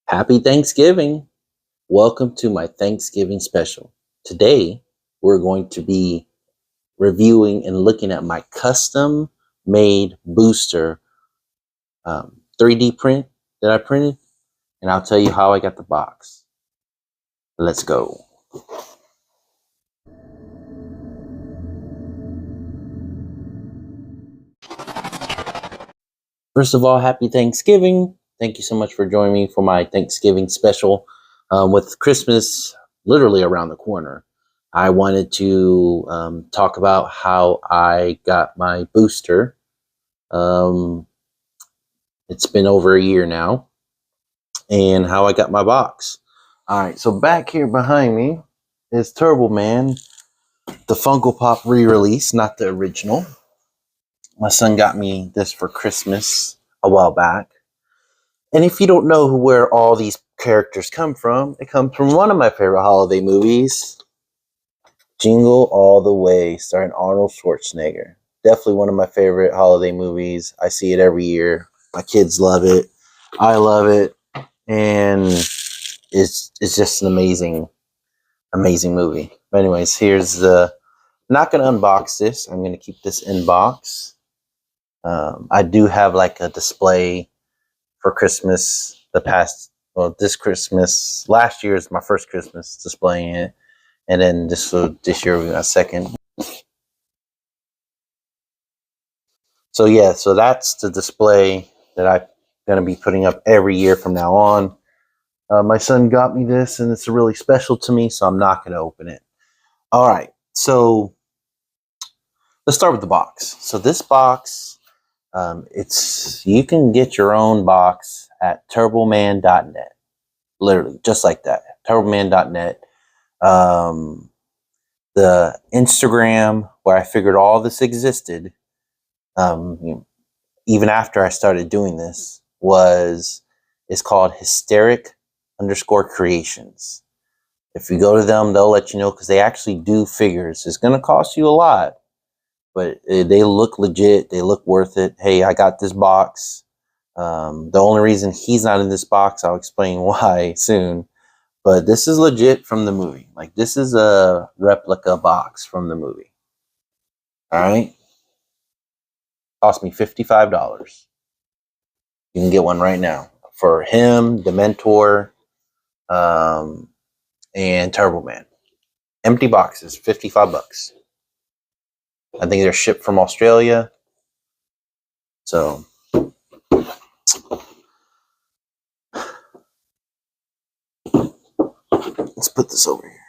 Happy Thanksgiving. Welcome to my Thanksgiving special. Today, we're going to be reviewing and looking at my custom made booster 3D print that I printed, and I'll tell you how I got the box. Let's go. First of all, happy Thanksgiving. Thank you so much for joining me for my Thanksgiving special. With Christmas literally around the corner, I wanted to talk about how I got my booster. It's been over a year now, and how I got my box. All right, so back here behind me is Turbo Man, the Funko Pop re-release, not the original. My son got me this for Christmas a while back. And if you don't know where all these characters come from, it comes from one of my favorite holiday movies, Jingle All The Way, starring Arnold Schwarzenegger. Definitely one of my favorite holiday movies. I see it every year. My kids love it. I love it. And it's just an amazing movie. But anyways, here's the... I'm not going to unbox this. I'm going to keep this in box. I do have like a display for Christmas this Christmas. Last year is my first Christmas displaying it. And then this year we got a second. So yeah, so that's the display that I'm going to be putting up every year from now on. My son got me this, and it's really special to me, so I'm not going to open it. All right, so let's start with the box. So this box, you can get your own box at turboman.net. Literally, just like that, turboman.net. The Instagram where I figured all this existed, even after I started doing this, is called hysteric_creations. If you go to them, they'll let you know, because they actually do figures. It's going to cost you a lot, but they look legit. They look worth it. Hey, I got this box. The only reason he's not in this box, I'll explain why soon. But this is legit from the movie. Like, this is a replica box from the movie. All right. Cost me $55. You can get one right now for him, Dementor, and Turbo Man. Empty boxes, $55. I think they're shipped from Australia. So let's put this over here.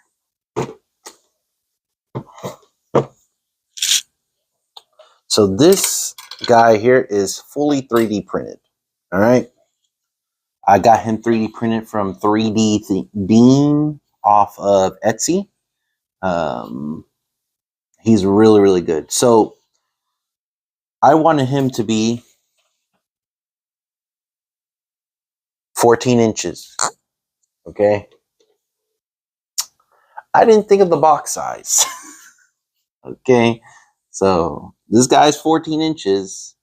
So this guy here is fully 3D printed. All right. I got him 3D printed from 3D Beam off of Etsy. He's really, really good. So I wanted him to be 14 inches. Okay. I didn't think of the box size. Okay. So this guy's 14 inches,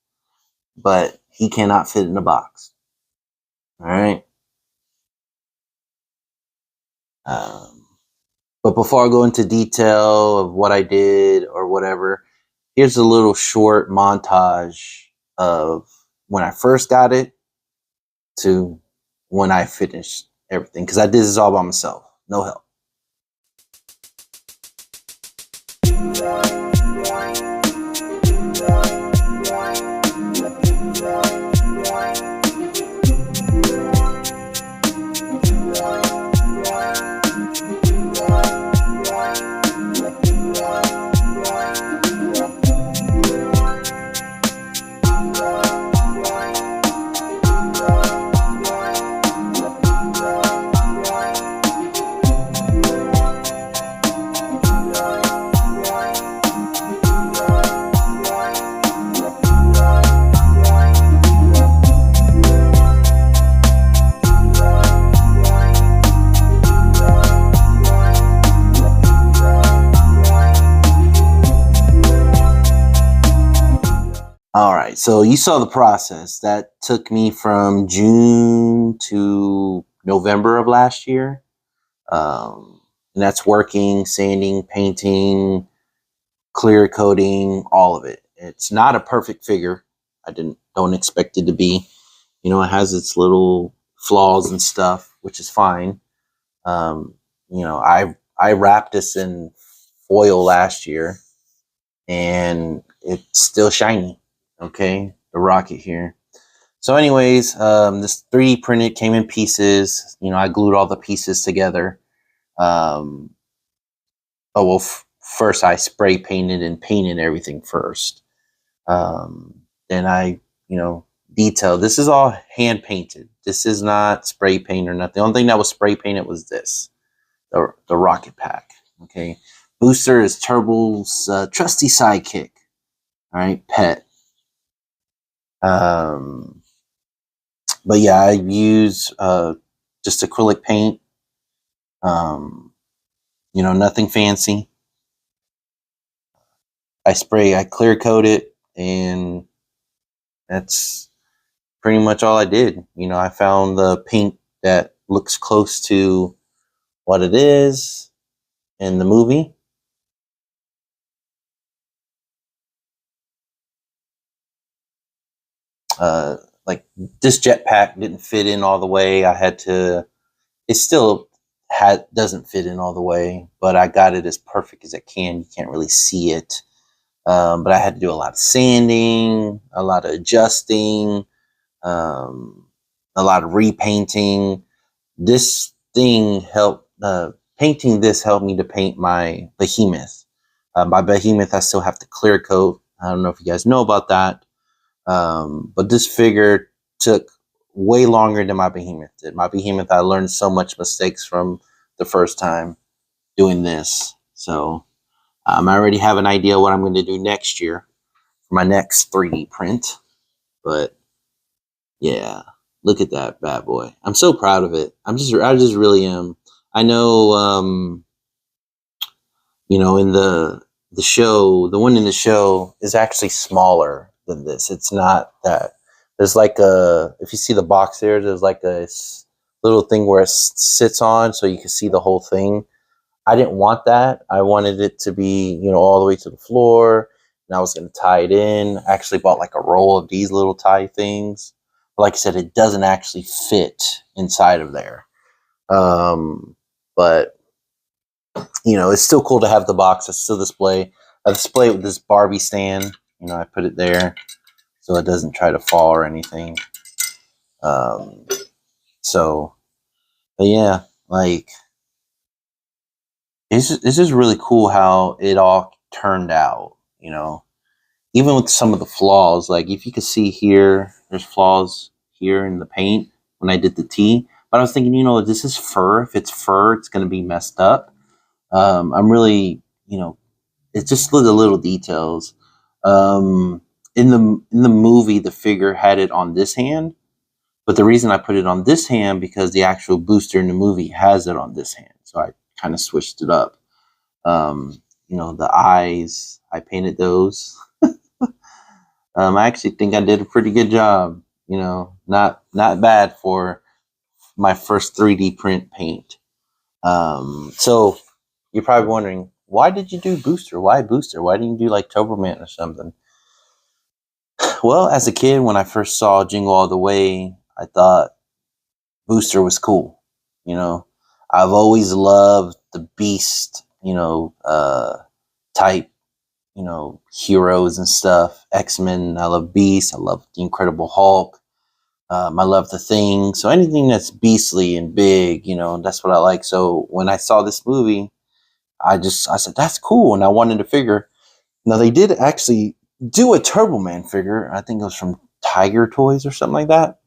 but he cannot fit in a box. All right. But before I go into detail of what I did or whatever, here's a little short montage of when I first got it to when I finished everything, because I did this all by myself, no help. All right, so you saw the process. That took me from June to November of last year. And that's working, sanding, painting, clear coating, all of it. It's not a perfect figure. Don't expect it to be. You know, it has its little flaws and stuff, which is fine. Um, you know, I wrapped this in foil last year, and it's still shiny. Okay, the rocket here. So, anyways, this 3D printed came in pieces. You know, I glued all the pieces together. Um, oh well, first I spray painted and painted everything first. Then I, you know, detailed. This is all hand painted. This is not spray paint or nothing. The only thing that was spray painted was this, the rocket pack. Okay, booster is Turbo's trusty sidekick. All right, pet. Um, but yeah, I use just acrylic paint. Um, you know, nothing fancy. I clear coat it, and that's pretty much all I did. You know, I found the paint that looks close to what it is in the movie. Uh, like this jetpack didn't fit in all the way. I had to. It still doesn't fit in all the way, but I got it as perfect as it can. You can't really see it, but I had to do a lot of sanding, a lot of adjusting, um, a lot of repainting. This thing helped. Painting this helped me to paint my behemoth. My behemoth, I still have to clear coat. I don't know if you guys know about that. But this figure took way longer than my behemoth did. My behemoth, I learned so much mistakes from the first time doing this. So I already have an idea what I'm going to do next year for my next 3D print. But yeah, look at that bad boy. I'm so proud of it. I just really am. I know, you know, in the show, the one in the show is actually smaller than this. It's not that. There's like if you see the box there, there's like a little thing where it sits on, so you can see the whole thing. I didn't want that. I wanted it to be, you know, all the way to the floor, and I was going to tie it in. I actually bought like a roll of these little tie things. But like I said, it doesn't actually fit inside of there. But you know, it's still cool to have the box. I still display. I display it with this Barbie stand. You know, I put it there so it doesn't try to fall or anything. Um, so, but yeah, like it's just really cool how it all turned out. You know, even with some of the flaws. Like if you can see here, there's flaws here in the paint when I did the T. But I was thinking, you know, this is fur. If it's fur, it's going to be messed up. I'm really, you know, it's just the little details. Um, in the movie, the figure had it on this hand, but the reason I put it on this hand because the actual booster in the movie has it on this hand, so I kind of switched it up. You know, the eyes, I painted those. I actually think I did a pretty good job. You know, not bad for my first 3D print paint. So you're probably wondering, why did you do Booster? Why Booster? Why didn't you do like Toberman or something? Well, as a kid, when I first saw Jingle All The Way, I thought Booster was cool. You know, I've always loved the Beast, you know, type, you know, heroes and stuff. X-Men, I love Beast. I love the Incredible Hulk. I love the Thing. So anything that's beastly and big, you know, that's what I like. So when I saw this movie, I said, that's cool. And I wanted to figure. Now, they did actually do a Turbo Man figure. I think it was from Tiger Toys or something like that.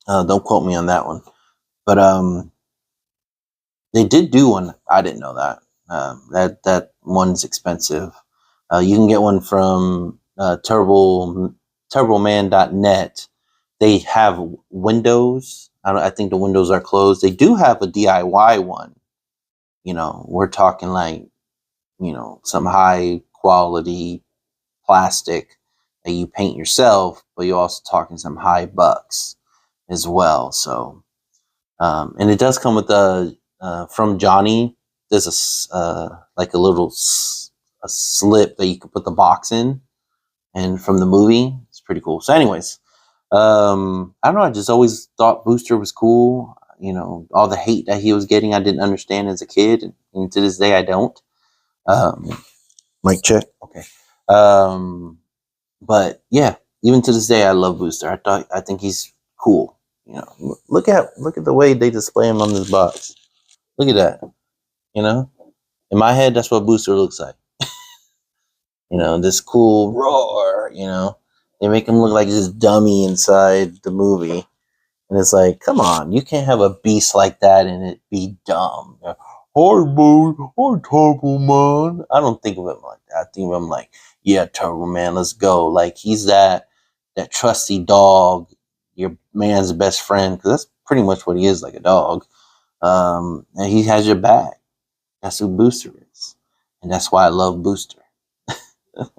Don't quote me on that one. But they did do one. I didn't know that. That one's expensive. You can get one from turboman.net. They have windows. I think the windows are closed. They do have a DIY one. You know, we're talking like, you know, some high quality plastic that you paint yourself, but you're also talking some high bucks as well. So And it does come with from Johnny. There's like a little a slip that you can put the box in, and from the movie, it's pretty cool. So, anyways, I don't know. I just always thought Booster was cool. You know, all the hate that he was getting, I didn't understand as a kid, and to this day, I don't. Mic check. Okay. But yeah, even to this day, I love Booster. I think he's cool. You know, look at the way they display him on this box. Look at that. You know, in my head, that's what Booster looks like. You know, this cool roar. You know, they make him look like this dummy inside the movie, and it's like, come on, you can't have a beast like that and it be dumb. Hi, boy. Hi, Turbo Man. I don't think of him like that. I think of him like, yeah, Turbo Man, let's go. Like he's that trusty dog, your man's best friend, because that's pretty much what he is, like a dog. And he has your back. That's who Booster is, and that's why I love Booster.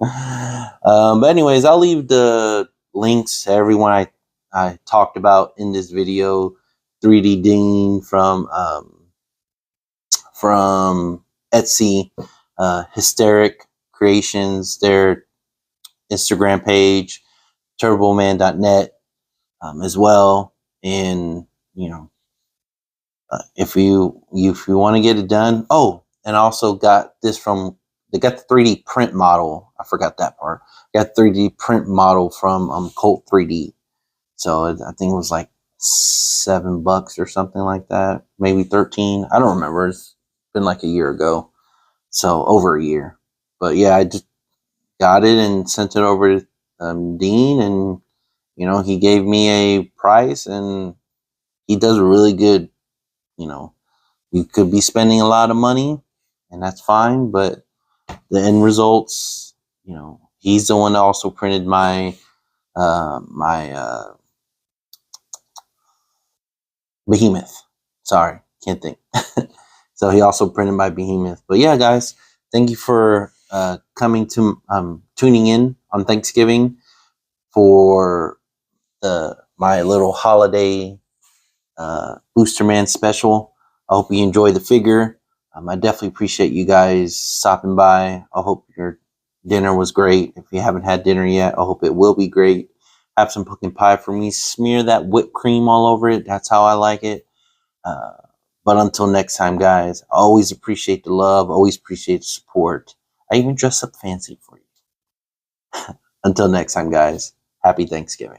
But anyways, I'll leave the links to everyone I talked about in this video. 3D Dean from Etsy, Hysteric Creations, their Instagram page, turboman.net as well. And you know, if you want to get it done. Oh, and I also got this they got the 3D print model. I forgot that part. Got 3D print model from Colt 3D. So I think it was like $7 or something like that. Maybe 13. I don't remember. It's been like a year ago. So over a year. But yeah, I just got it and sent it over to Dean, and you know, he gave me a price, and he does really good. You know, you could be spending a lot of money, and that's fine, but the end results, you know, he's the one that also printed my Behemoth. Sorry, can't think. So he also printed my Behemoth. But yeah, guys, thank you for tuning in on Thanksgiving for my little holiday Booster Man special. I hope you enjoy the figure. I definitely appreciate you guys stopping by. I hope your dinner was great. If you haven't had dinner yet, I hope it will be great. Have some pumpkin pie for me. Smear that whipped cream all over it. That's how I like it. But until next time, guys, I always appreciate the love. Always appreciate the support. I even dress up fancy for you. Until next time, guys, happy Thanksgiving.